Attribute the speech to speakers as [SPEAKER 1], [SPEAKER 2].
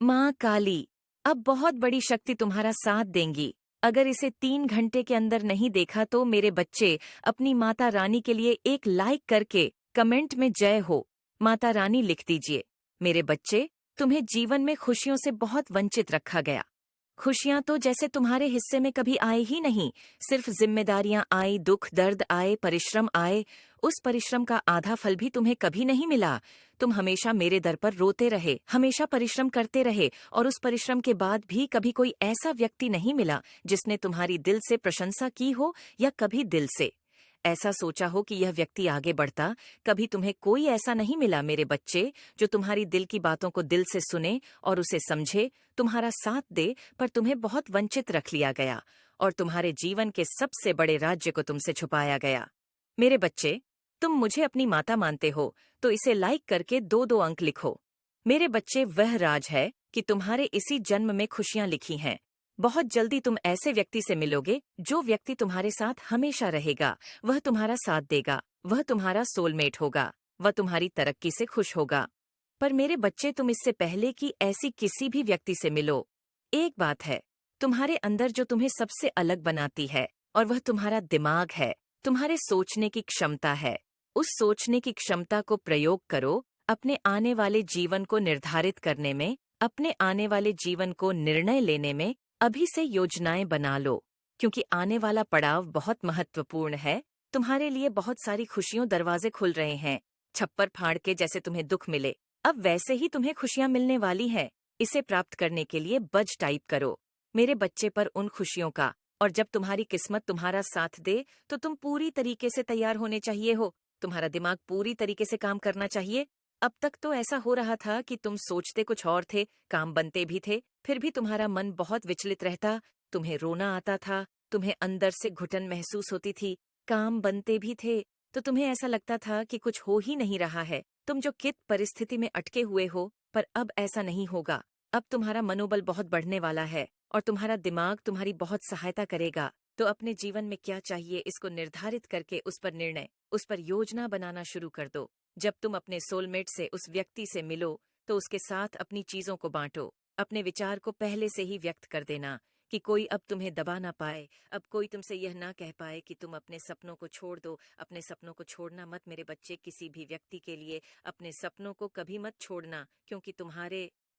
[SPEAKER 1] माँ काली, अब बहुत बड़ी शक्ति तुम्हारा साथ देंगी। अगर इसे 3 घंटे के अंदर नहीं देखा तो मेरे बच्चे अपनी माता रानी के लिए एक लाइक करके कमेंट में जय हो माता रानी लिख दीजिए। मेरे बच्चे, तुम्हें जीवन में खुशियों से बहुत वंचित रखा गया। खुशियां तो जैसे तुम्हारे हिस्से में कभी आए ही नहीं। सिर्फ जिम्मेदारियां आई, दुख दर्द आए, परिश्रम आए। उस परिश्रम का आधा फल भी तुम्हें कभी नहीं मिला। तुम हमेशा मेरे दर पर रोते रहे, हमेशा परिश्रम करते रहे, और उस परिश्रम के बाद भी कभी कोई ऐसा व्यक्ति नहीं मिला जिसने तुम्हारी दिल से प्रशंसा की हो, या कभी दिल से ऐसा सोचा हो कि यह व्यक्ति आगे बढ़ता। कभी तुम्हें कोई ऐसा नहीं मिला मेरे बच्चे, जो तुम्हारी दिल की बातों को दिल से सुने और उसे समझे, तुम्हारा साथ दे। पर तुम्हें बहुत वंचित रख लिया गया, और तुम्हारे जीवन के सबसे बड़े राज्य को तुमसे छुपाया गया। मेरे बच्चे, तुम मुझे अपनी माता मानते हो तो इसे लाइक करके 2-2 अंक लिखो। मेरे बच्चे, वह राज है कि तुम्हारे इसी जन्म में खुशियां लिखी हैं। बहुत जल्दी तुम ऐसे व्यक्ति से मिलोगे जो व्यक्ति तुम्हारे साथ हमेशा रहेगा। वह तुम्हारा साथ देगा, वह तुम्हारा सोलमेट होगा, वह तुम्हारी तरक्की से खुश होगा। पर मेरे बच्चे, तुम इससे पहले कि ऐसी किसी भी व्यक्ति से मिलो, एक बात है तुम्हारे अंदर जो तुम्हें सबसे अलग बनाती है, और वह तुम्हारा दिमाग है, तुम्हारे सोचने की क्षमता है। उस सोचने की क्षमता को प्रयोग करो अपने आने वाले जीवन को निर्धारित करने में, अपने आने वाले जीवन को निर्णय लेने में। अभी से योजनाएं बना लो, क्योंकि आने वाला पड़ाव बहुत महत्वपूर्ण है। तुम्हारे लिए बहुत सारी खुशियों दरवाजे खुल रहे हैं। छप्पर फाड़ के जैसे तुम्हें दुख मिले, अब वैसे ही तुम्हें खुशियां मिलने वाली हैं। इसे प्राप्त करने के लिए बज टाइप करो मेरे बच्चे पर उन खुशियों का। और जब तुम्हारी किस्मत तुम्हारा साथ दे तो तुम पूरी तरीके से तैयार होने चाहिए हो। तुम्हारा दिमाग पूरी तरीके से काम करना चाहिए। अब तक तो ऐसा हो रहा था कि तुम सोचते कुछ और थे, काम बनते भी थे, फिर भी तुम्हारा मन बहुत विचलित रहता। तुम्हें रोना आता था, तुम्हें अंदर से घुटन महसूस होती थी। काम बनते भी थे तो तुम्हें ऐसा लगता था कि कुछ हो ही नहीं रहा है। तुम जो कित परिस्थिति में अटके हुए हो, पर अब ऐसा नहीं होगा। अब तुम्हारा मनोबल बहुत बढ़ने वाला है, और तुम्हारा दिमाग तुम्हारी बहुत सहायता करेगा। तो अपने जीवन में क्या चाहिए, इसको निर्धारित करके उस पर निर्णय, उस पर योजना बनाना शुरू कर दो। जब तुम अपने सोलमेट से, उस व्यक्ति से मिलो, तो उसके साथ अपनी चीजों को बांटो। अपने विचार को पहले से ही व्यक्त कर देना, कि कोई अब तुम्हें दबा ना पाए। अब कोई तुमसे यह ना कह पाए कि तुम अपने सपनों को छोड़ दो। अपने सपनों को छोड़ना मत मेरे बच्चे, किसी भी व्यक्ति के लिए अपने सपनों को कभी मत छोड़ना, क्योंकि तुम्हारे